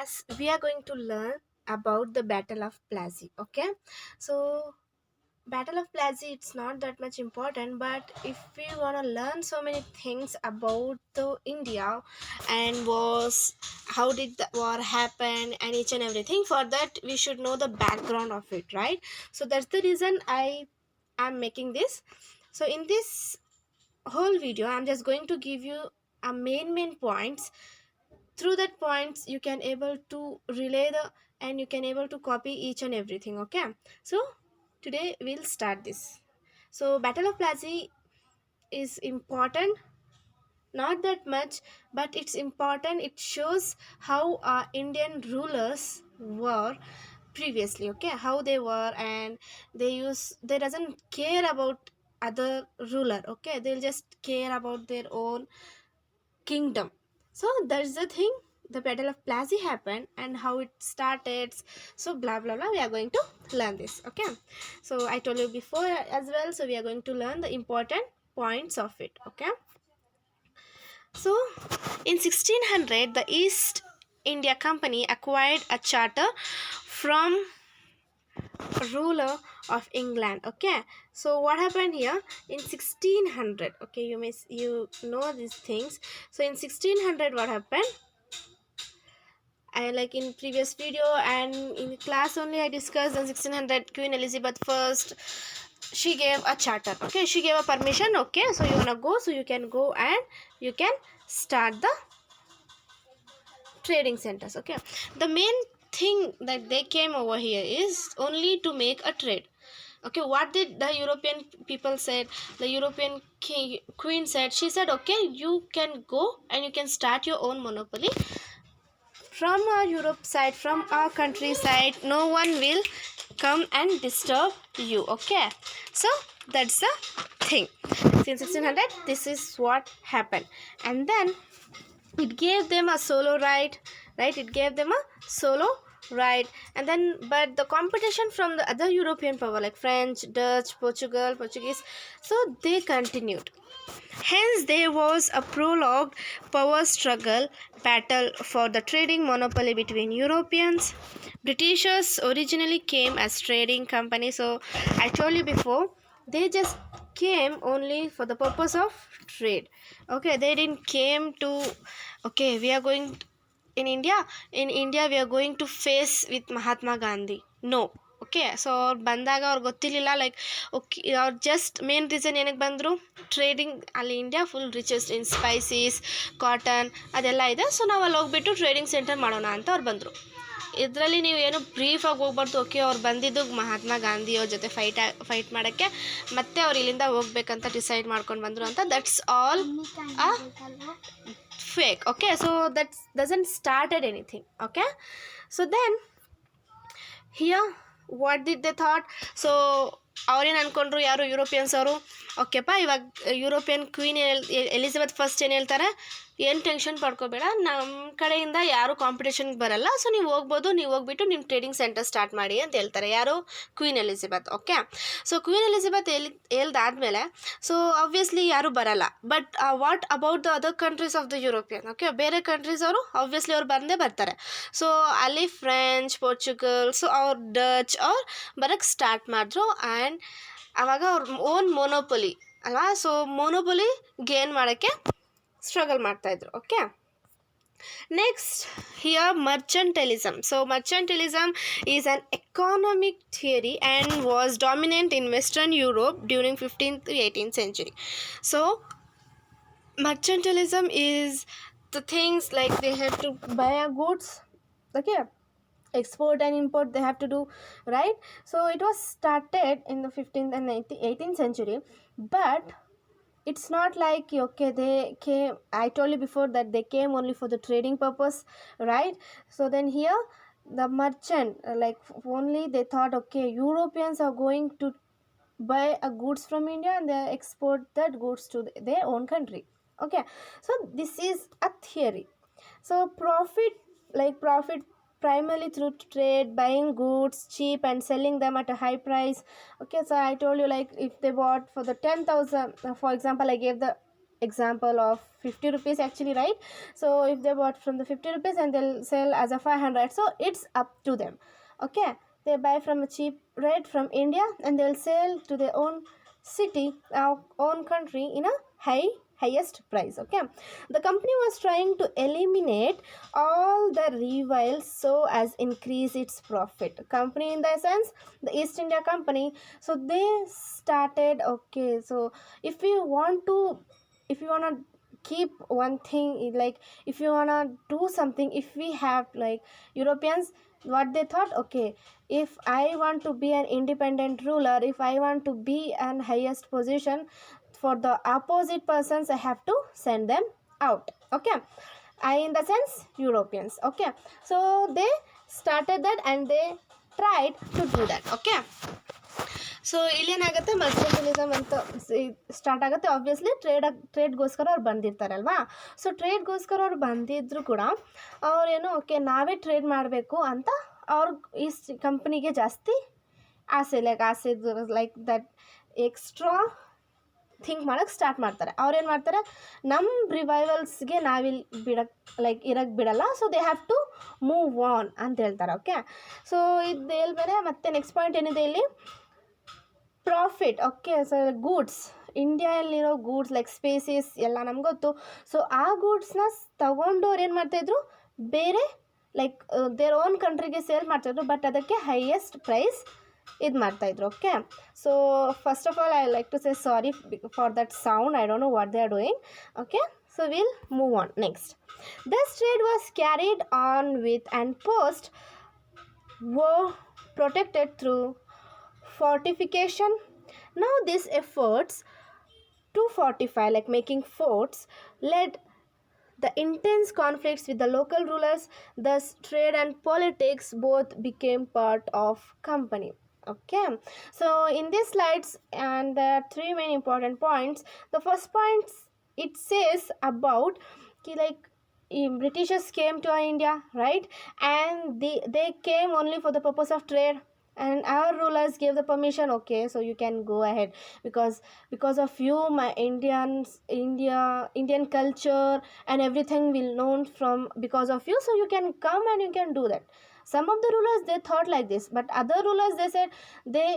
class we are going to learn about the Battle of Plassey. Okay, so Battle of Plassey, it's not that much important, but if we want to learn so many things about the India and was how did the war happen and each and everything, for that we should know the background of it, right? So that's the reason I am making this. So in this whole video I'm just going to give you a main points. Through that points you can able to relay the and you can able to copy each and everything. Okay, so today we'll start this. So Battle of Plassey is important, not that much, but it's important. It shows how our Indian rulers were previously. Okay, how they were, and they doesn't care about other ruler. Okay, they'll just care about their own kingdom. So that's the thing. The Battle of Plassey happened and how it started. So blah blah blah. We are going to learn this. Okay. So I told you before as well. So we are going to learn the important points of it. Okay. So in 1600, the East India Company acquired a charter from ruler of England. Okay, so what happened here in 1600? Okay, you know these things. So in 1600 what happened? I like in previous video and in class only I discussed the 1600 Queen Elizabeth first. She gave a charter. Okay, she gave a permission. Okay, so you wanna go, so you can go and you can start the trading centers. Okay, the main thing that they came over here is only to make a trade. Okay, what did the European people said? The European queen said, she said, okay, you can go and you can start your own monopoly from our Europe side, from our countryside. No one will come and disturb you. Okay, so that's the thing. Since 1600 this is what happened, and then it gave them a solo ride, right? It gave them a solo ride. And then but the competition from the other European power like French, Dutch, Portuguese, so they continued. Hence there was a prolonged power struggle battle for the trading monopoly between Europeans. Britishers originally came as trading companies. So I told you before, they just came only for the purpose of trade. Okay, they didn't came to, okay, we are going in India we are going to face with Mahatma Gandhi. No. Okay, so ಅವ್ರು ಬಂದಾಗ ಅವ್ರಿಗೆ ಗೊತ್ತಿರಲಿಲ್ಲ like okay ಅವ್ರು just main reason ಏನಕ್ಕೆ ಬಂದರು, trading ಅಲ್ಲಿ India full richest ಇನ್ spices, cotton ಅದೆಲ್ಲ ಇದೆ. ಸೊ ನಾವು ಅಲ್ಲಿ ಹೋಗ್ಬಿಟ್ಟು ಟ್ರೇಡಿಂಗ್ ಸೆಂಟರ್ ಮಾಡೋಣ ಅಂತ ಅವ್ರು ಬಂದರು. ಇದರಲ್ಲಿ ನೀವು ಏನು ಬ್ರೀಫಾಗಿ ಹೋಗ್ಬಾರ್ದು. ಓಕೆ, ಅವ್ರು ಬಂದಿದ್ದು ಮಹಾತ್ಮ ಗಾಂಧಿ ಅವ್ರ ಜೊತೆ ಫೈಟ್ ಮಾಡೋಕ್ಕೆ, ಮತ್ತೆ ಅವ್ರು ಇಲ್ಲಿಂದ ಹೋಗ್ಬೇಕಂತ ಡಿಸೈಡ್ ಮಾಡ್ಕೊಂಡು ಬಂದರು ಅಂತ. That's all fake. Okay, so that doesn't started anything. Okay, so then here what did they thought? So ಅವ್ರೇನು ಅಂದ್ಕೊಂಡ್ರು, ಯಾರು ಯುರೋಪಿಯನ್ಸ್ ಅವರು, ಓಕೆಪ್ಪ ಇವಾಗ ಯುರೋಪಿಯನ್ ಕ್ವೀನ್ ಎಲಿಜಬೆತ್ ಫಸ್ಟ್ ಏನು ಹೇಳ್ತಾರೆ, ಏನು ಟೆನ್ಷನ್ ಪಡ್ಕೋಬೇಡ, ನಮ್ಮ ಕಡೆಯಿಂದ ಯಾರು ಕಾಂಪಿಟೇಷನ್ಗೆ ಬರಲ್ಲ, ಸೊ ನೀವು ಹೋಗ್ಬೋದು, ನೀವು ಹೋಗ್ಬಿಟ್ಟು ನಿಮ್ಮ ಟ್ರೇಡಿಂಗ್ ಸೆಂಟರ್ ಸ್ಟಾರ್ಟ್ ಮಾಡಿ ಅಂತ ಹೇಳ್ತಾರೆ. ಯಾರು? Queen Elizabeth. Okay, so queen Elizabeth ಹೇಳ್ದಾದ್ಮೇಲೆ ಸೊ ಆಬ್ವಿಯಸ್ಲಿ ಯಾರು ಬರಲ್ಲ. But what about the other countries of the European? Okay, ಬೇರೆ ಕಂಟ್ರೀಸ್ ಅವರು ಆಬ್ವಿಯಸ್ಲಿ ಅವ್ರು ಬಂದೇ ಬರ್ತಾರೆ. ಸೊ ಅಲ್ಲಿ ಫ್ರೆಂಚ್, ಪೋರ್ಚುಗಲ್, ಸೊ ಅವ್ರು ಡಚ್ ಅವ್ರು ಬರೋಕ್ಕೆ ಸ್ಟಾರ್ಟ್ ಮಾಡಿದ್ರು. ಆ್ಯಂಡ್ ಆವಾಗ ಅವ್ರ ಓನ್ ಮೊನೋಪೊಲಿ ಅಲ್ವಾ, ಸೊ ಮೊನೋಪೊಲಿ ಗೇನ್ ಮಾಡೋಕ್ಕೆ ಸ್ಟ್ರಗಲ್ ಮಾಡ್ತಾಯಿದ್ರು. Okay, next here mercantilism. So mercantilism is an economic theory and was dominant in Western Europe during 15th to 18th century. So mercantilism is the things like they have to buy a goods, okay, export and import they have to do, right? So it was started in the 15th and 18th century, but it's not like, okay, they came, I told you before that they came only for the trading purpose, right? So then here the merchant like only they thought, okay, Europeans are going to buy a goods from India and they export that goods to their own country. Okay, so this is a theory. So profit primarily through trade, buying goods cheap and selling them at a high price. Okay, so I told you like if they bought for the 10,000, for example I gave the example of 50 rupees actually, right? So if they bought from the 50 rupees and they'll sell as a 500, so it's up to them. Okay, they buy from a cheap rate from India and they'll sell to their own city, our own country, in a highest price. Okay, the company was trying to eliminate all the rivals so as increase its profit. Company in the sense the East India Company. So they started, okay, so if you want to, if you want to keep one thing, like if you want to do something, if we have like Europeans, what they thought, okay, if I want to be an independent ruler, if I want to be an highest position, for the opposite persons I have to send them out. Okay, I in the sense Europeans. Okay, so they started that and they tried to do that. Okay, so ಇಲ್ಲೇನಾಗುತ್ತೆ mercantilism ಅಂತ start ಆಗುತ್ತೆ. Obviously ಟ್ರೇಡ್ಗೋಸ್ಕರ ಅವ್ರು ಬಂದಿರ್ತಾರಲ್ವಾ. So ಟ್ರೇಡ್ಗೋಸ್ಕರ ಅವ್ರು ಬಂದಿದ್ರು ಕೂಡ ಅವ್ರೇನು, okay ನಾವೇ trade ಮಾಡಬೇಕು ಅಂತ ಅವ್ರ ಈ ಕಂಪ್ನಿಗೆ ಜಾಸ್ತಿ ಆಸೆ, ಲೈಕ್ ದಟ್ ಎಕ್ಸ್ಟ್ರಾ ಥಿಂಕ್ ಮಾಡೋಕ್ಕೆ ಸ್ಟಾರ್ಟ್ ಮಾಡ್ತಾರೆ. ಅವ್ರೇನು ಮಾಡ್ತಾರೆ, ನಮ್ಮ ರಿವೈವಲ್ಸ್ಗೆ ನಾವಿಲ್ಲಿ ಇರಕ್ಕೆ ಬಿಡಲ್ಲ, so they have to move on ಅಂತ ಹೇಳ್ತಾರೆ. ಓಕೆ, ಸೊ ಇದು ಹೇಳ್ಬೇರೆ ಮತ್ತೆ ನೆಕ್ಸ್ಟ್ ಪಾಯಿಂಟ್ ಏನಿದೆ ಇಲ್ಲಿ, ಪ್ರಾಫಿಟ್. ಓಕೆ, ಸೊ ಗೂಡ್ಸ್, ಇಂಡಿಯಾದಲ್ಲಿರೋ ಗೂಡ್ಸ್ ಲೈಕ್ ಸ್ಪೇಸಸ್ ಎಲ್ಲ ನಮ್ಗೆ ಗೊತ್ತು. ಸೊ ಆ ಗೂಡ್ಸ್ನ ತಗೊಂಡು ಅವ್ರು ಏನು ಮಾಡ್ತಾಯಿದ್ರು, ಬೇರೆ ಲೈಕ್ ದೇರ್ ಓನ್ ಕಂಟ್ರಿಗೆ ಸೇಲ್ ಮಾಡ್ತಾಯಿದ್ರು, ಬಟ್ ಅದಕ್ಕೆ ಹೈಯೆಸ್ಟ್ ಪ್ರೈಸ್ ಇದು ಮಾಡ್ತಾಯಿದ್ರು. Okay, so first of all I like to say sorry for that sound, I don't know what they are doing. Okay, so we'll move on next. This trade was carried on with and posts were protected through fortification. Now these efforts to fortify, like making forts, led the intense conflicts with the local rulers. Thus trade and politics both became part of company. Okay, so in these slides, and there are three main important points. The first point, it says about like Britishers came to India, right? And they came only for the purpose of trade, and our rulers gave the permission, okay, so you can go ahead, because of you my Indian culture and everything will known from because of you, so you can come and you can do that. Some of the rulers, they thought like this, but other rulers, they said they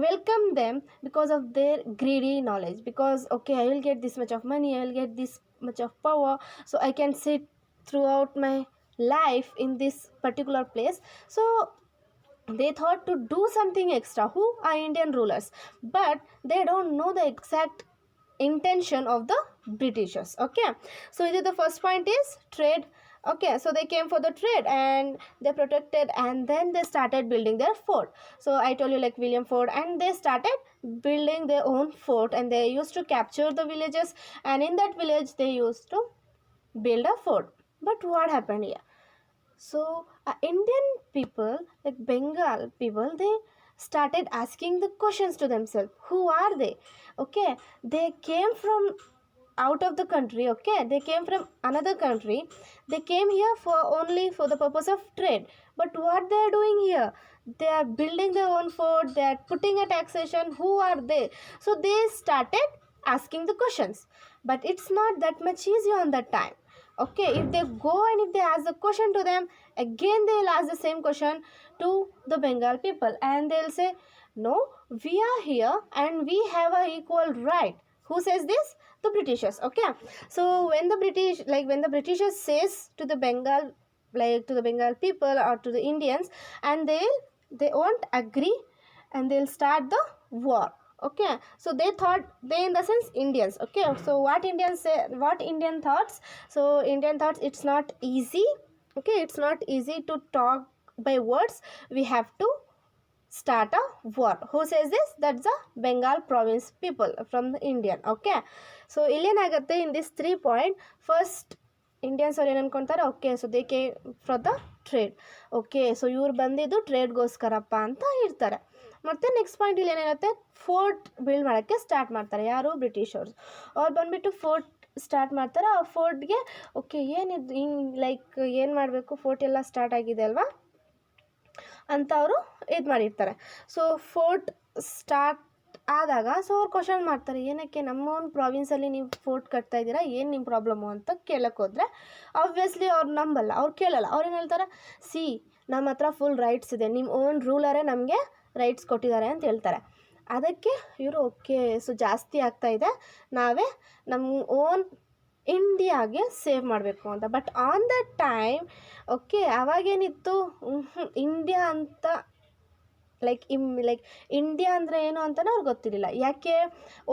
welcome them because of their greedy knowledge, because okay, I will get this much of money, I will get this much of power, so I can sit throughout my life in this particular place. So they thought to do something extra, who are Indian rulers, but they don't know the exact intention of the Britishers. Okay, so the first point is trade. Okay, so they came for the trade and they protected, and then they started building their fort. So I told you like William Ford, and they started building their own fort, and they used to capture the villages, and in that village they used to build a fort. But what happened here? So Indian people, like Bengal people, they started asking the questions to themselves, who are they? Okay, they came from out of the country. Okay, they came from another country, they came here for only for the purpose of trade, but what they are doing here, they are building their own fort, they are putting a taxation, who are they? So they started asking the questions, but it's not that much easy on that time. Okay, if they go and if they ask the question to them, again they will ask the same question to the Bengal people, and they'll say, no, we are here and we have a equal right. Who says this? The Britishers. Okay, so when the Britishers says to the Bengal, like to the Bengal people or to the Indians, and they won't agree, and they'll start the war. Okay, so they thought, they in the sense Indians. Okay, so what Indians say, what Indian thoughts, so Indian thoughts, it's not easy. Okay, it's not easy to talk by words, we have to start a war. Who says this? That's the Bengal province people from the Indian. Okay, so ಇಲ್ಲೇನಾಗುತ್ತೆ, in this 3 point, first Indians ಅವ್ರು ಏನು ಅನ್ಕೊತಾರೆ, okay, so they came for the trade. Okay, so ಇವ್ರು ಬಂದಿದ್ದು ಟ್ರೇಡ್ಗೋಸ್ಕರಪ್ಪ ಅಂತ ಇರ್ತಾರೆ. ಮತ್ತು next point ಇಲ್ಲಿ ಏನಿರುತ್ತೆ, ಫೋರ್ಟ್ ಬಿಲ್ಡ್ ಮಾಡೋಕ್ಕೆ ಸ್ಟಾರ್ಟ್ ಮಾಡ್ತಾರೆ. ಯಾರು? ಬ್ರಿಟಿಷರ್ಸ್. ಅವ್ರು ಬಂದುಬಿಟ್ಟು ಫೋರ್ಟ್ ಸ್ಟಾರ್ಟ್ ಮಾಡ್ತಾರೆ. ಆ ಫೋರ್ಟ್ಗೆ ಓಕೆ ಏನಿದು ಹಿಂಗೆ ಲೈಕ್ ಏನು ಮಾಡಬೇಕು, ಫೋರ್ಟ್ ಎಲ್ಲ ಸ್ಟಾರ್ಟ್ ಆಗಿದೆ ಅಲ್ವಾ ಅಂತ ಅವರು ಇದು ಮಾಡಿರ್ತಾರೆ. ಸೊ ಫೋರ್ಟ್ ಸ್ಟಾರ್ಟ್ ಆದಾಗ ಸೊ ಅವ್ರು ಕ್ವಶನ್ ಮಾಡ್ತಾರೆ, ಏನಕ್ಕೆ ನಮ್ಮ ಒಂದು ಪ್ರಾವಿನ್ಸಲ್ಲಿ ನೀವು ಫೋರ್ಟ್ ಕಟ್ತಾ ಇದ್ದೀರಾ, ಏನು ನಿಮ್ಮ ಪ್ರಾಬ್ಲಮ್ಮು ಅಂತ ಕೇಳಕ್ಕೆ ಹೋದರೆ ಆಬ್ವಿಯಸ್ಲಿ ಅವ್ರು ನಂಬಲ್ಲ, ಅವ್ರು ಕೇಳಲ್ಲ. ಅವ್ರು ಏನು ಹೇಳ್ತಾರೆ, ಸಿ ನಮ್ಮ ಹತ್ರ ಫುಲ್ ರೈಟ್ಸ್ ಇದೆ, ನಿಮ್ಮ ಓನ್ ರೂಲರೇ ನಮಗೆ ರೈಟ್ಸ್ ಕೊಟ್ಟಿದ್ದಾರೆ ಅಂತ ಹೇಳ್ತಾರೆ. ಅದಕ್ಕೆ ಇವರು ಓಕೆ, ಸೊ ಜಾಸ್ತಿ ಆಗ್ತಾಯಿದೆ, ನಾವೇ ನಮ್ಮ ಓನ್ ಇಂಡಿಯಾಗೆ ಸೇವ್ ಮಾಡಬೇಕು ಅಂತ. But on the time okay ಅವಾಗೇನಿತ್ತು, ಇಂಡಿಯಾ ಅಂತ ಲೈಕ್ ಇಂಡಿಯಾ ಅಂದರೆ ಏನು ಅಂತಲೇ ಅವ್ರಿಗೆ ಗೊತ್ತಿರಲಿಲ್ಲ. ಯಾಕೆ,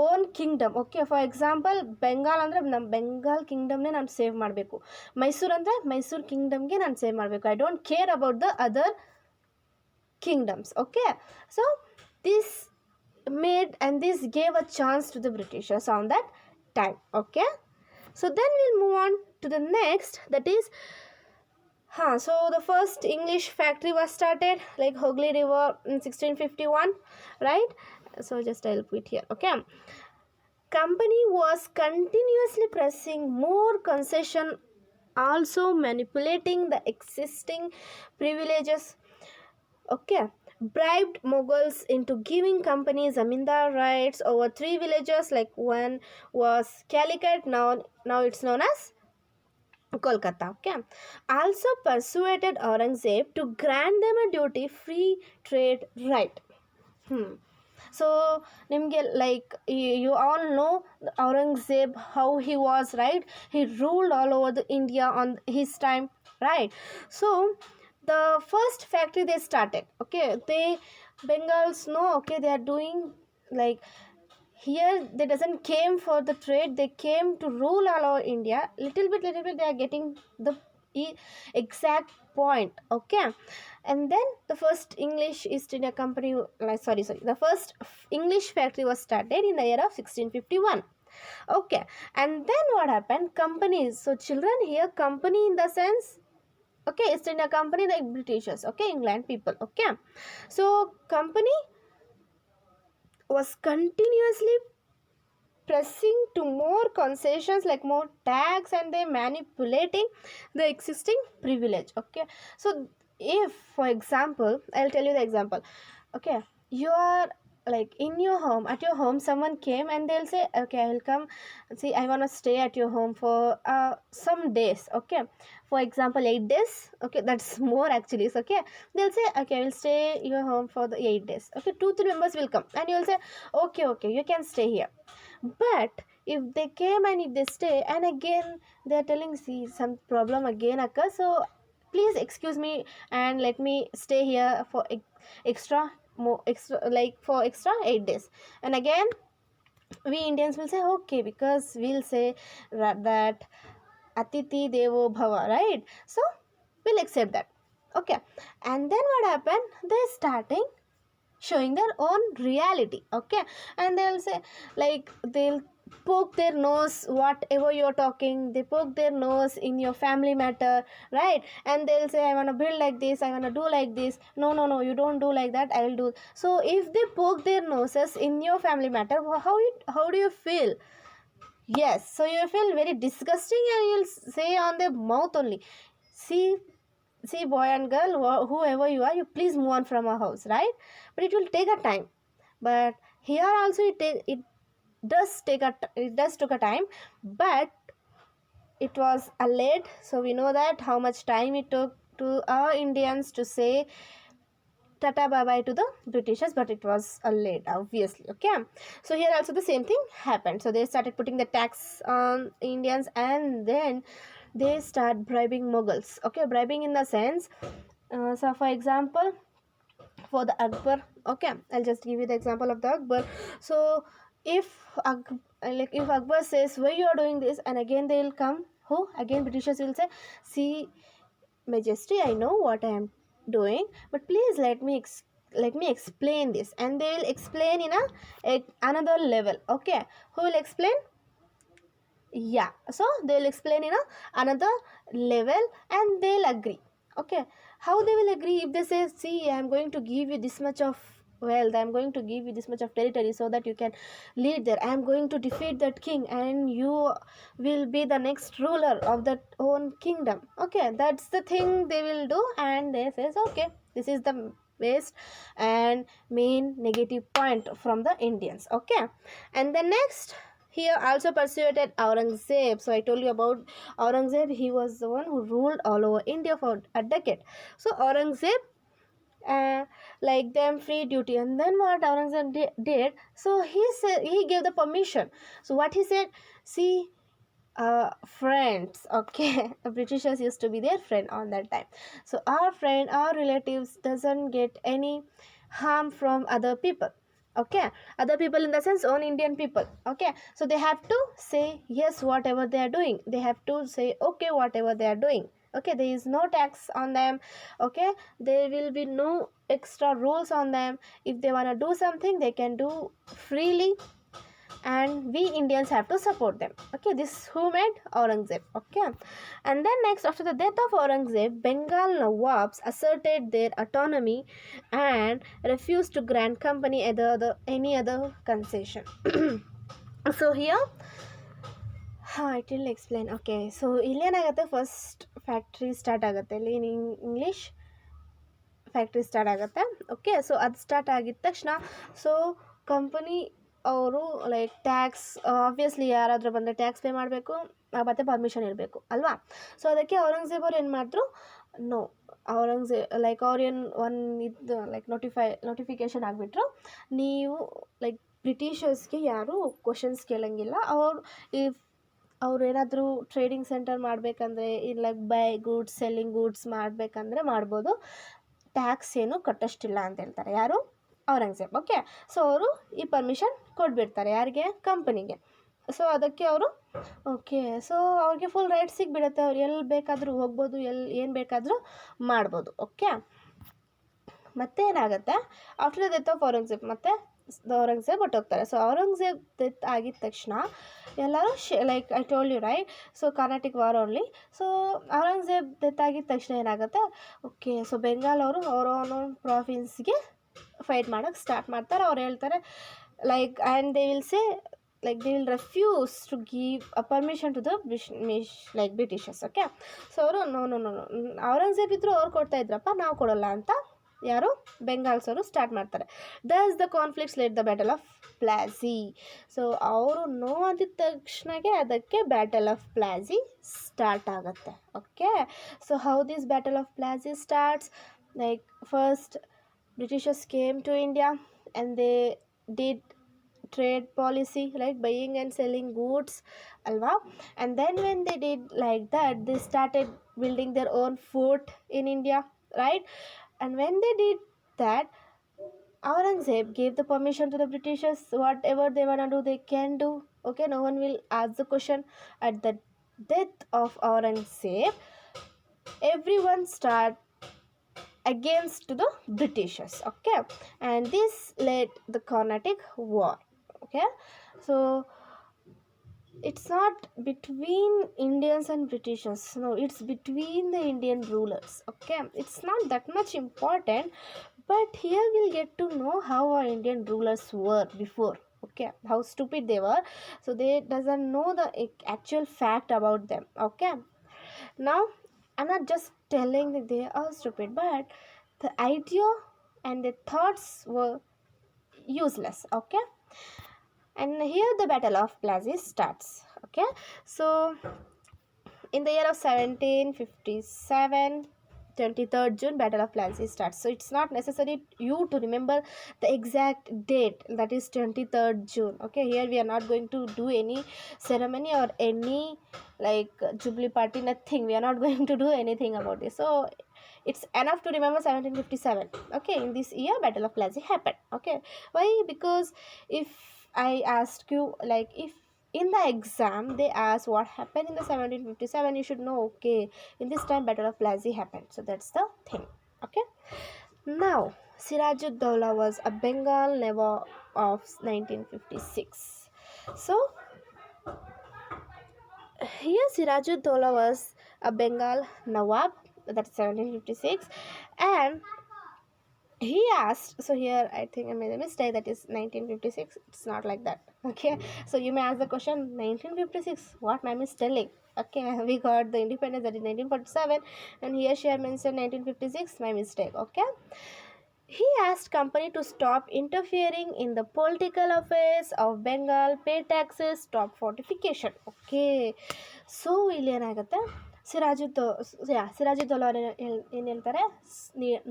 own kingdom. Okay, for example Bengal ಅಂದರೆ ನಮ್ಮ ಬೆಂಗಾಲ್ ಕಿಂಗ್ಡಮ್ನೇ ನಾನು ಸೇವ್ ಮಾಡಬೇಕು, ಮೈಸೂರು ಅಂದರೆ ಮೈಸೂರು ಕಿಂಗ್ಡಮ್ಗೆ ನಾನು ಸೇವ್ ಮಾಡಬೇಕು, I don't care about the other kingdoms. Okay, so this made and this gave a chance to the Britishers on that time. Okay, so then we'll move on to the next, that is so the first English factory was started like Hooghly River in 1651, right? So just I'll put here. Okay, company was continuously pressing more concession, also manipulating the existing privileges. Okay, bribed Mughals into giving company zamindar rights over 3 villages, like one was Calicut, now it's known as Kolkata. Okay, also persuaded Aurangzeb to grant them a duty free trade right. So nimge like you all know Aurangzeb, how he was, right? He ruled all over the India on his time, right? So the first factory they started, okay, they Bengals know, okay, they are doing like here they doesn't came for the trade, they came to rule all over India. Little bit they are getting the exact point. Okay, and then the first English East India Company, the first English factory was started in the year of 1651. Okay, and then what happened, companies. So children, here company in the sense, okay, East India Company, like Britishers, okay, England people. Okay, so company was continuously pressing to more concessions, like more tax, and they manipulating the existing privilege. Okay, so if for example I'll tell you the example. Okay, you are like in your home, at your home someone came and they'll say, okay, I will come, see, I want to stay at your home for some days. Okay, for example 8 days. Okay, that's more actually. So okay, they'll say, okay, I will stay your home for the 8 days. Okay, 2-3 members will come and you will say, okay, you can stay here. But if they came and if they stay and again they are telling, see, some problem again occurs, so please excuse me and let me stay here for extra like for extra 8 days. And again we Indians will say okay, because we'll say that Atiti Devo Bhava, right? So we'll accept that. Okay, and then what happened, they're starting showing their own reality. Okay, and they'll say, like, they'll poke their nose whatever you're talking, they poke their nose in your family matter, right? And they'll say, I want to build like this, I want to do like this. No, you don't do like that, I will do. So if they poke their noses in your family matter, how do you feel? Yes, so you feel very disgusting and you'll say on their mouth only, see boy and girl, whoever you are, you please move on from our house, right? But it will take a time. But here also it does took a time, but it was a late. So we know that how much time it took to our Indians to say tata bye bye to the Britishers, but it was a late, obviously. Okay, so here also the same thing happened. So they started putting the tax on Indians, and then they start bribing Mughals. Okay, bribing in the sense, so for example, for the Akbar, okay, I'll just give you the example of the Akbar. So if Akbar says, why you are doing this, and again they will come, who again Britishers will say, see, Majesty, I know what I am doing, but please let me explain this. And they will explain in another level. Okay, who will explain? Yeah, so they'll explain in another level and they'll agree. Okay, how they will agree? If they say, see, I am going to give you this much of wealth, I am going to give you this much of territory so that you can lead there, I am going to defeat that king and you will be the next ruler of that own kingdom. Okay, that's the thing they will do. And they says, okay, this is the waste and main negative point from the Indians. Okay, and the next, here also persuaded Aurangzeb. So I told you about Aurangzeb. He was the one who ruled all over India for a decade. So Aurangzeb like them free duty, and then what Aurangzeb did, so he said he gave the permission. So what he said, see, friends, okay, the Britishers used to be their friend on that time. So our friend, our relatives doesn't get any harm from other people. Okay, other people in the sense own Indian people. Okay, so they have to say yes whatever they are doing, they have to say okay whatever they are doing. Okay, there is no tax on them. Okay, there will be no extra rules on them. If they want to do something, they can do freely, and we Indians have to support them. Okay, this who made Aurangzeb. Okay, and then next, after the death of Aurangzeb, Bengal Nawabs asserted their autonomy and refused to grant company any other concession. So here, it will explain. Okay, so ಇಲ್ಲಿ ಏನಾಗುತ್ತೆ, first factory start ಆಗುತ್ತೆ ಇಲ್ಲಿ in English factory start ಆಗುತ್ತೆ. Okay, so ಅದು start ಆಗಿದ ತಕ್ಷಣ, so company ಅವರು like tax, obviously ಯಾರಾದರೂ ಬಂದರೆ ಟ್ಯಾಕ್ಸ್ ಪೇ ಮಾಡಬೇಕು ಮತ್ತು ಪರ್ಮಿಷನ್ ಇರಬೇಕು ಅಲ್ವಾ. ಸೊ ಅದಕ್ಕೆ ಔರಂಗಜೇಬ್ ಅವ್ರು ಏನು ಮಾಡಿದ್ರು, ನೋ, ಲೈಕ್ ಅವ್ರೇನು ಇದು ಲೈಕ್ ನೋಟಿಫಿಕೇಶನ್ ಆಗಿಬಿಟ್ರು, ನೀವು ಲೈಕ್ ಬ್ರಿಟಿಷರ್ಸ್ಗೆ ಯಾರು ಕ್ವಶನ್ಸ್ ಕೇಳಂಗಿಲ್ಲ. ಅವ್ರು ಏನಾದರೂ ಟ್ರೇಡಿಂಗ್ ಸೆಂಟರ್ ಮಾಡಬೇಕಂದ್ರೆ, ಇಲ್ಲ ಬೈ ಗೂಡ್ಸ್ ಸೆಲ್ಲಿಂಗ್ ಗೂಡ್ಸ್ ಮಾಡಬೇಕಂದ್ರೆ ಮಾಡ್ಬೋದು, ಟ್ಯಾಕ್ಸ್ ಏನು ಕಟ್ಟೋಷ್ಟಿಲ್ಲ ಅಂತ ಹೇಳ್ತಾರೆ ಯಾರು, ಔರಂಗಜೇಬ್. ಓಕೆ, ಸೊ ಅವರು ಈ ಪರ್ಮಿಷನ್ ಕೊಟ್ಬಿಡ್ತಾರೆ ಯಾರಿಗೆ, ಕಂಪನಿಗೆ. ಸೊ ಅದಕ್ಕೆ ಅವರು ಓಕೆ, ಸೊ ಅವ್ರಿಗೆ ಫುಲ್ ರೈಟ್ ಸಿಗ್ಬಿಡುತ್ತೆ, ಅವ್ರು ಎಲ್ಲಿ ಬೇಕಾದರೂ ಹೋಗ್ಬೋದು, ಏನು ಬೇಕಾದರೂ ಮಾಡ್ಬೋದು. ಓಕೆ, ಮತ್ತೆ ಏನಾಗುತ್ತೆ, after the death of Aurangzeb, ಮತ್ತೆ ಔರಂಗಜೇಬ್ ಹೊಟ್ಟೋಗ್ತಾರೆ. ಸೊ ಔರಂಗಜೇಬ್ ಡೆತ್ ಆಗಿದ ತಕ್ಷಣ ಎಲ್ಲರೂ like I told you right, so Carnatic war only. So Aurangzeb death ಆಗಿದ ತಕ್ಷಣ ಏನಾಗುತ್ತೆ, ಓಕೆ, ಸೊ ಬೆಂಗಾಲ್ ಅವರು ಅವರ ಪ್ರಾವಿನ್ಸ್ಗೆ ಫೈಟ್ ಮಾಡೋಕ್ಕೆ ಸ್ಟಾರ್ಟ್ ಮಾಡ್ತಾರೆ. ಅವ್ರು ಹೇಳ್ತಾರೆ like, and they will say like they will refuse to give a permission to the Britishers. Okay, so ಅವರು ನೋ ಔರಂಗಜೇಬ್ ಇದ್ರು ಅವ್ರು ಕೊಡ್ತಾ ಇದ್ರಪ್ಪ, ನಾವು ಕೊಡೋಲ್ಲ ಅಂತ ಯಾರು, ಬೆಂಗಾಲ್ಸ್ ಅವರು ಸ್ಟಾರ್ಟ್ ಮಾಡ್ತಾರೆ. Thus the conflicts led the battle of Plassey. So ಅವರು ನೋ ಅಂದಿದ ತಕ್ಷಣಗೆ ಅದಕ್ಕೆ ಬ್ಯಾಟಲ್ ಆಫ್ ಪ್ಲಾಸಿ ಸ್ಟಾರ್ಟ್ ಆಗುತ್ತೆ. Okay, so how this battle of Plassey starts, like first Britishers came to India and they did trade policy like buying and selling goods alva, and then when they did like that, they started building their own fort in India, right? And when they did that, Aurangzeb gave the permission to the Britishers, whatever they want to do they can do. Okay, no one will ask the question. At the death of Aurangzeb, everyone start against the Britishers. Okay, and this led the Carnatic War. Okay, so it's not between Indians and Britishers, no, it's between the Indian rulers. Okay, it's not that much important, but here we'll get to know how our Indian rulers were before. Okay, how stupid they were, so they doesn't know the actual fact about them. Okay, now I'm not just telling that they are stupid, but the idea and the thoughts were useless. Okay, and here the battle of Plassey starts. Okay, so in the year of 1757, 23rd June, battle of Plassey starts. So it's not necessary you to remember the exact date, that is 23rd June. Okay, here we are not going to do any ceremony or any like jubilee party, nothing. We are not going to do anything about this. So it's enough to remember 1757. Okay, in this year battle of Plassey happened. Okay, why? Because if I ask you, like if in the exam they ask what happened in the 1757, you should know, okay, in this time battle of Plassey happened. So that's the thing. Okay, now Sirajud-Dowla was a Bengal Nawab of 1956. So here Sirajud-Dowla was a Bengal Nawab, that's 1756, and he asked, so here I think I made a mistake, that is 1956, it's not like that. Okay, so you may ask the question, 1956, what ma'am is telling? Okay, we got the independence, that is 1947, and here she had mentioned 1956, my mistake. Okay, He asked company to stop interfering in the political affairs of Bengal, pay taxes, stop fortification. Okay, so ಇಲ್ಲಿ ಏನಾಗುತ್ತೆ, ಸಿರಾಜುದ್ದೌಲ ಅವ್ರು ಏನು ಹೇಳ್ತಾರೆ,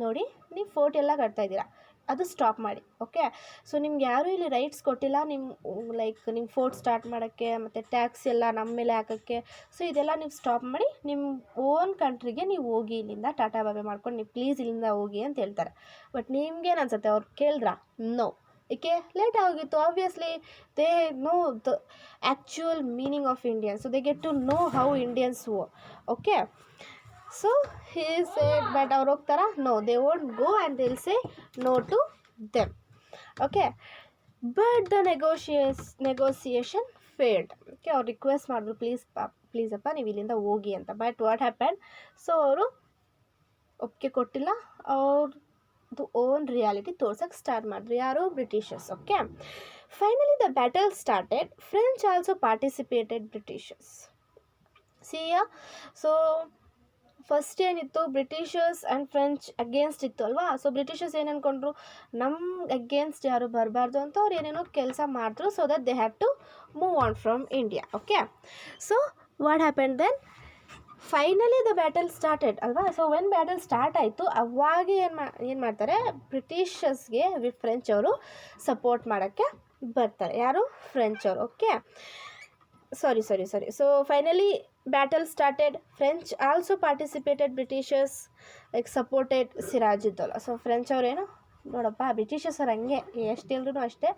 ನೋಡಿ ನೀವು fort ಎಲ್ಲ ಕಟ್ತಾ ಇದ್ದೀರಾ, ಅದು ಸ್ಟಾಪ್ ಮಾಡಿ. ಓಕೆ, ಸೊ ನಿಮ್ಗೆ ಯಾರೂ ಇಲ್ಲಿ ರೈಟ್ಸ್ ಕೊಟ್ಟಿಲ್ಲ, ನಿಮ್ಮ ಫೋರ್ಟ್ ಸ್ಟಾರ್ಟ್ ಮಾಡೋಕ್ಕೆ ಮತ್ತು ಟ್ಯಾಕ್ಸ್ ಎಲ್ಲ ನಮ್ಮ ಮೇಲೆ ಹಾಕೋಕ್ಕೆ. ಸೊ ಇದೆಲ್ಲ ನೀವು ಸ್ಟಾಪ್ ಮಾಡಿ, ನಿಮ್ಮ ಓನ್ ಕಂಟ್ರಿಗೆ ನೀವು ಹೋಗಿ, ಇಲ್ಲಿಂದ ಟಾಟಾ ಬಾಬೆ ಮಾಡ್ಕೊಂಡು ನೀವು ಪ್ಲೀಸ್ ಇಲ್ಲಿಂದ ಹೋಗಿ ಅಂತ ಹೇಳ್ತಾರೆ. ಬಟ್ ನಿಮ್ಗೇನು ಅನ್ಸುತ್ತೆ, ಅವ್ರು ಕೇಳಿದ್ರಾ? ನೋ. ಏಕೆ? ಲೇಟ್ ಆಗಿತ್ತು. Obviously they know the actual meaning of Indian, so they get to know how Indians ವೋ. Okay, so he said, but ಅವ್ರು ಹೋಗ್ತಾರಾ? No, they won't go and they will say no to them. Okay, but the negotiation failed. Okay, ಅವ್ರು request ಮಾಡಿದ್ರು, ಪ್ಲೀಸಪ್ಪ ನೀವು ಇಲ್ಲಿಂದ ಹೋಗಿ ಅಂತ. But what happen? ಸೊ ಅವರು ಒಪ್ಪಿಗೆ ಕೊಟ್ಟಿಲ್ಲ, ಅವ್ರದ್ದು ಓನ್ ರಿಯಾಲಿಟಿ ತೋರ್ಸೋಕ್ಕೆ ಸ್ಟಾರ್ಟ್ ಮಾಡಿದ್ರು. ಯಾರು? Britishers. Okay, finally the battle started. French also participated, Britishers. Siya, so first ಏನಿತ್ತು, ಬ್ರಿಟಿಷರ್ಸ್ ಆ್ಯಂಡ್ ಫ್ರೆಂಚ್ ಅಗೇನ್ಸ್ಟ್ ಇತ್ತು ಅಲ್ವಾ. ಸೊ ಬ್ರಿಟಿಷರ್ಸ್ ಏನು ಅಂದ್ಕೊಂಡ್ರು, ನಮ್ಮ ಅಗೇನ್ಸ್ಟ್ ಯಾರು ಬರಬಾರ್ದು ಅಂತ ಅವ್ರು ಏನೇನೋ ಕೆಲಸ ಮಾಡಿದ್ರು, so that they have to move on from India. Okay, so what happen then? Finally the battle started ಅಲ್ವಾ. ಸೊ ವೆನ್ ಬ್ಯಾಟಲ್ ಸ್ಟಾರ್ಟ್ ಆಯಿತು, ಅವಾಗ ಏನು ಮಾಡ್ತಾರೆ, ಬ್ರಿಟಿಷರ್ಸ್ಗೆ ಫ್ರೆಂಚ್ ಅವರು ಸಪೋರ್ಟ್ ಮಾಡೋಕ್ಕೆ ಬರ್ತಾರೆ. ಯಾರು? ಫ್ರೆಂಚ್ ಅವರು. Okay, sorry. So finally battle started. French also participated, Britishers supported Sirajuddaulah. So French ಅವರೇನು, ನೋಡಪ್ಪ ಬ್ರಿಟಿಷರ್ಸ್ ಅವ್ರು ಹಂಗೆ ಎಷ್ಟು ಹೇಳಿದ್ರು ಅಷ್ಟೇ,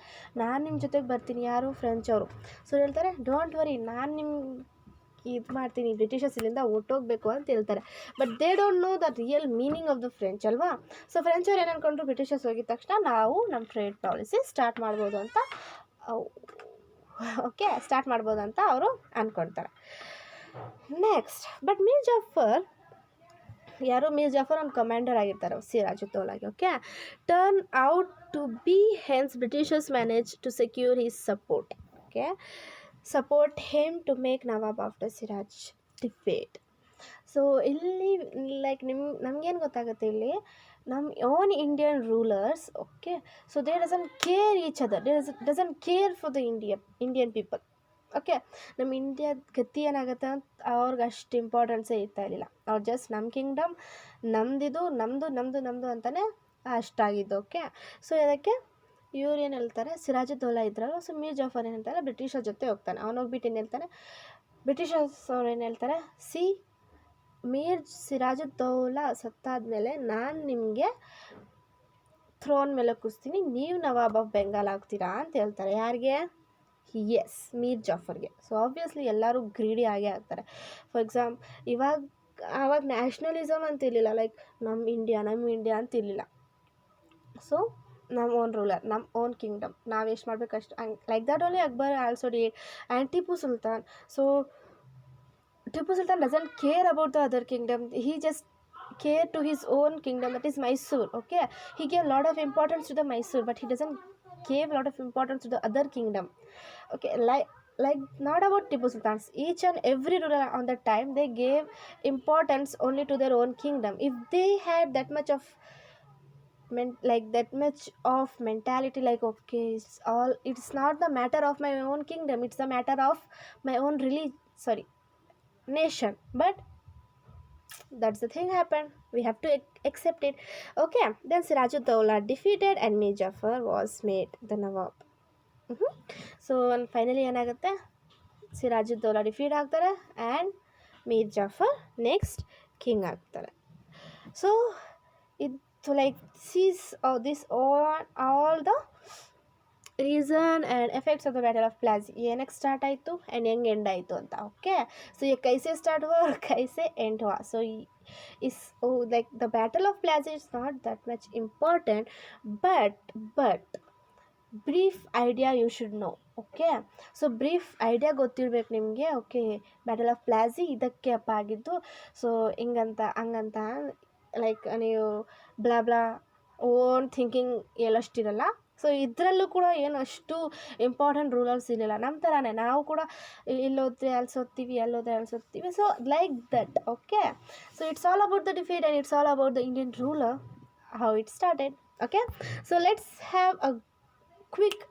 ನಾನು ನಿಮ್ಮ ಜೊತೆಗೆ ಬರ್ತೀನಿ. ಯಾರು? ಫ್ರೆಂಚ್ ಅವರು. ಸೊ ಹೇಳ್ತಾರೆ, ಡೋಂಟ್ ವರಿ, ನಾನು ನಿಮ್ಮ ಇದು ಮಾಡ್ತೀನಿ, ಬ್ರಿಟಿಷರ್ಸ್ ಇಲ್ಲಿಂದ ಹೊಟ್ಟೋಗ್ಬೇಕು ಅಂತ ಹೇಳ್ತಾರೆ. But they don't know the real meaning of the French ಅಲ್ವಾ. ಸೊ ಫ್ರೆಂಚ್ ಅವ್ರು ಏನು ಅಂದ್ಕೊಂಡ್ರು, ಬ್ರಿಟಿಷರ್ಸ್ ಹೋಗಿದ ತಕ್ಷಣ ನಾವು ನಮ್ಮ ಟ್ರೇಡ್ ಪಾಲಿಸಿ ಸ್ಟಾರ್ಟ್ ಮಾಡ್ಬೋದು ಅಂತ, ಓಕೆ, ಸ್ಟಾರ್ಟ್ ಮಾಡ್ಬೋದು ಅಂತ ಅವರು ಅಂದ್ಕೊಳ್ತಾರೆ. ನೆಕ್ಸ್ಟ್, ಬಟ್ ಮೀರ್ ಜಾಫರ್, ಯಾರು? ಮೀರ್ ಜಾಫರ್ ಒಂದು ಕಮಾಂಡರ್ ಆಗಿರ್ತಾರೆ ಸಿರಾಜುದ್ದೌಲಾಗೆ. Okay, turn out to be hence Britishers manage to secure his support. Okay, support him to make Nawab after Siraj defeat. So ಇಲ್ಲಿ ನಮಗೇನು ಗೊತ್ತಾಗುತ್ತೆ, ಇಲ್ಲಿ ನಮ್ಮ own Indian rulers, okay, so they doesn't care each other, doesn't care for the Indian people. Okay, ನಮ್ಮ ಇಂಡಿಯಾದ ಗತಿ ಏನಾಗುತ್ತೆ ಅಂತ ಅವ್ರಿಗೆ ಅಷ್ಟು ಇಂಪಾರ್ಟೆನ್ಸೇ ಇರ್ತಾ ಇರಲಿಲ್ಲ. ಅವ್ರು ಜಸ್ಟ್ ನಮ್ಮ ಕಿಂಗ್ಡಮ್, ನಮ್ಮದು ಅಂತಲೇ ಅಷ್ಟಾಗಿದ್ದು. ಓಕೆ, ಸೊ ಅದಕ್ಕೆ ಇವ್ರು ಏನು ಹೇಳ್ತಾರೆ, ಸಿರಾಜುದ್ದೌಲ ಇದ್ರಲ್ಲ, ಸೊ ಮೀರ್ ಜಾಫರ್ ಏನು ಹೇಳ್ತಾರೆ, ಬ್ರಿಟಿಷರ ಜೊತೆ ಹೋಗ್ತಾನೆ. ಅವನೋಗ್ಬಿಟ್ಟು ಏನು ಹೇಳ್ತಾನೆ, ಬ್ರಿಟಿಷರ್ಸ್ ಅವ್ರು ಏನು ಹೇಳ್ತಾರೆ, ಸಿರಾಜುದ್ದೌಲ ಸತ್ತಾದ್ಮೇಲೆ ನಾನು ನಿಮಗೆ ಥ್ರೋನ್ ಮೇಲೆ ಕೂರಿಸ್ತೀನಿ, ನೀವು ನವಾಬ್ ಆಫ್ ಬೆಂಗಾಲ್ ಆಗ್ತೀರಾ ಅಂತ ಹೇಳ್ತಾರೆ. ಯಾರಿಗೆ? ಎಸ್, ಮೀರ್ ಜಾಫರ್ಗೆ. ಸೊ ಆಬ್ವಿಯಸ್ಲಿ ಎಲ್ಲರೂ ಗ್ರೀಡಿ ಆಗೇ ಆಗ್ತಾರೆ. ಫಾರ್ ಎಕ್ಸಾಂಪಲ್, ಆವಾಗ ನ್ಯಾಷನಲಿಸಮ್ ಅಂತ ಇರಲಿಲ್ಲ, ಲೈಕ್ ನಮ್ಮ ಇಂಡಿಯಾ ಅಂತ ಇರಲಿಲ್ಲ. ಸೊ ನಮ್ಮ ಓನ್ ರೂಲರ್, ನಮ್ಮ ಓನ್ ಕಿಂಗ್ಡಮ್, ನಾವು ಎಷ್ಟು ಮಾಡಬೇಕಷ್ಟು, like that only Akbar also did. And Tipu Sultan, so Tipu Sultan doesn't care about the other kingdom. He just care to his own kingdom, that is Mysore. Okay, he gave a lot of importance to the Mysore, but he doesn't give a lot of importance to the other kingdom. Okay, like not about Tipu Sultans. Each and every ruler on that time, they gave importance only to their own kingdom. If they had that much of mentality, like okay, it's not the matter of my own kingdom, it's the matter of my own nation. But that's the thing happened, we have to accept it. Okay, then Sirajuddaulah defeated and Mir Jafar was made the Nawab. So finally ಏನಾಗುತ್ತೆ, Sirajuddaula defeat ಆಗ್ತಾರೆ and Mir Jafar next king ಆಗ್ತಾರೆ. So ಇದು like this all the reason and effects of the battle of Plassey, ಏನಕ್ಕೆ start ಆಯಿತು and ಹೆಂಗೆ end ಆಯಿತು ಅಂತ. Okay, so ये कैसे स्टार्ट हुआ और कैसे एंड हुआ. So like the battle of Plassey is not that much important, but brief idea you should know. Okay, so brief idea ಗೊತ್ತಿರಬೇಕು ನಿಮಗೆ. ಓಕೆ, ಬ್ಯಾಟಲ್ ಆಫ್ ಪ್ಲಾಸಿ ಇದಕ್ಕೆ ಅಪ್ಪ ಆಗಿದ್ದು, ಸೊ ಹಿಂಗಂತ ಹಂಗಂತ, ಲೈಕ್ ನೀವು ಬ್ಲಾ ಓನ್ ಥಿಂಕಿಂಗ್ ಎಲ್ಲಷ್ಟಿರಲ್ಲ. ಸೊ ಇದರಲ್ಲೂ ಕೂಡ ಏನು ಅಷ್ಟು ಇಂಪಾರ್ಟೆಂಟ್ ರೂಲರ್ಸ್ ಇರಲಿಲ್ಲ. ನಮ್ಮ ಥರನೇ ನಾವು ಕೂಡ ಇಲ್ಲೋದ್ರೆ ಅಲ್ಸೋತ್ತೀವಿ, ಅಲ್ಲೋದ್ರೆ ಅಲ್ಸೋತ್ತೀವಿ. So like that. Okay, so it's all about the defeat and it's all about the Indian ruler, how it started. Okay, so let's have a quick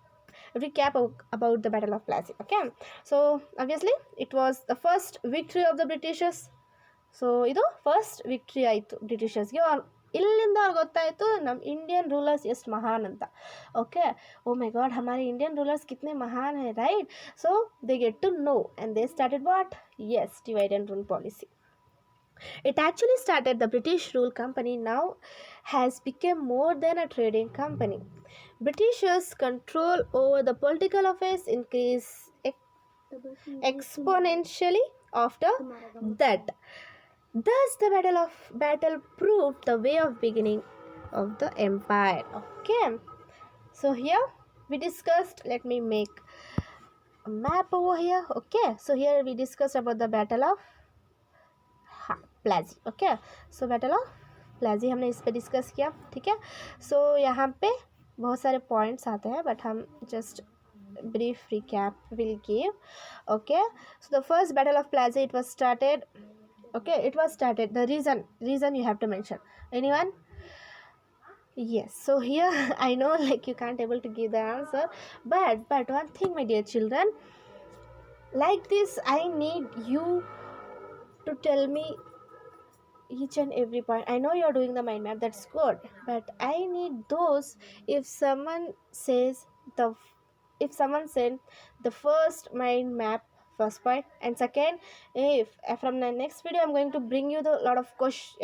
recap about the Battle of Plassey. Okay, so obviously it was the first victory of the Britishers. So ಇದು first victory ಆಯಿತು ಬ್ರಿಟಿಷರ್ಸ್ಗೆ. ಇಲ್ಲಿಂದ ಅವ್ರಿಗೆ ಗೊತ್ತಾಯಿತು ನಮ್ಮ Indian rulers ಎಷ್ಟು ಮಹಾನ್ ಅಂತ. Okay, oh my God ಹಮಾರೆ ಇಂಡಿಯನ್ ರೂಲರ್ಸ್ ಕಿತನೆ ಮಹಾನ್ है right. So they get to know and they started what, yes, divide and rule policy. It actually started the British rule company now has become more than a trading company. Britishers' control over the political affairs increased exponentially after that. Thus, the battle proved the way of beginning of the empire. Okay, so here we discussed. Let me make a map over here. Okay, so here we discussed about the battle of Plassey. Okay, so battle of Plassey हमने इस पर discuss किया. ठीक है, सो यहाँ पे बहुत सारे पॉइंट्स आते हैं बट हम just brief recap will give. Okay, so the first battle of plaza, it was started. Okay, it was started, the reason you have to mention. Anyone? Yes, so here I know like you can't able to give the answer, but one thing my dear children, like this I need you to tell me each and every point. I know you're doing the mind map, that's good, but I need those. If someone says if someone said the first mind map first point, and second, if from the next video I'm going to bring you the lot of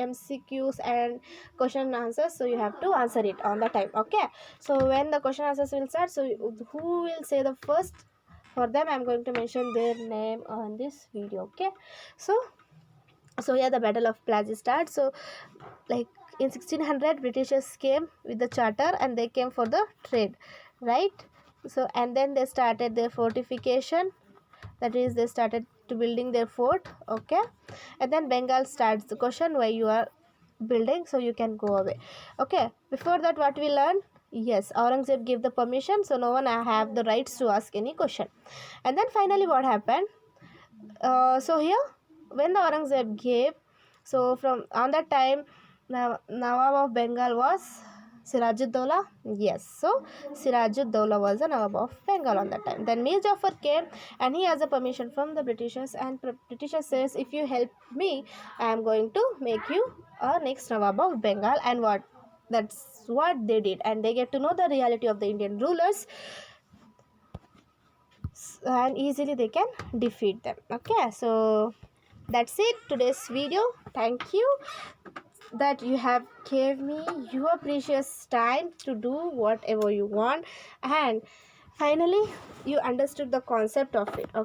MCQs and question and answers, so you have to answer it on the time. Okay, so when the question answers will start, so who will say the first, for them I'm going to mention their name on this video. Okay, so yeah, the battle of plaza starts. So like in 1600 britishers came with the charter and they came for the trade, right? So and then they started their fortification, that is they started to building their fort. Okay, and then Bengal starts the question why you are building, so you can go away. Okay, before that what we learned, yes, Aurangzeb gave the permission, so no one have the rights to ask any question. And then finally what happened, so here when the Aurangzeb gave, so from on that time Nawab of Bengal was Sirajuddaulah. Yes, so Sirajuddaulah was the Nawab of Bengal on that time. Then Mir Jafar came and he has a permission from the Britishers, and Britishers says if you help me I am going to make you a next Nawab of Bengal. And what, that's what they did, and they get to know the reality of the Indian rulers and easily they can defeat them. Okay, so that's it today's video. Thank you that you have gave me your precious time to do whatever you want, and finally you understood the concept of it. Okay.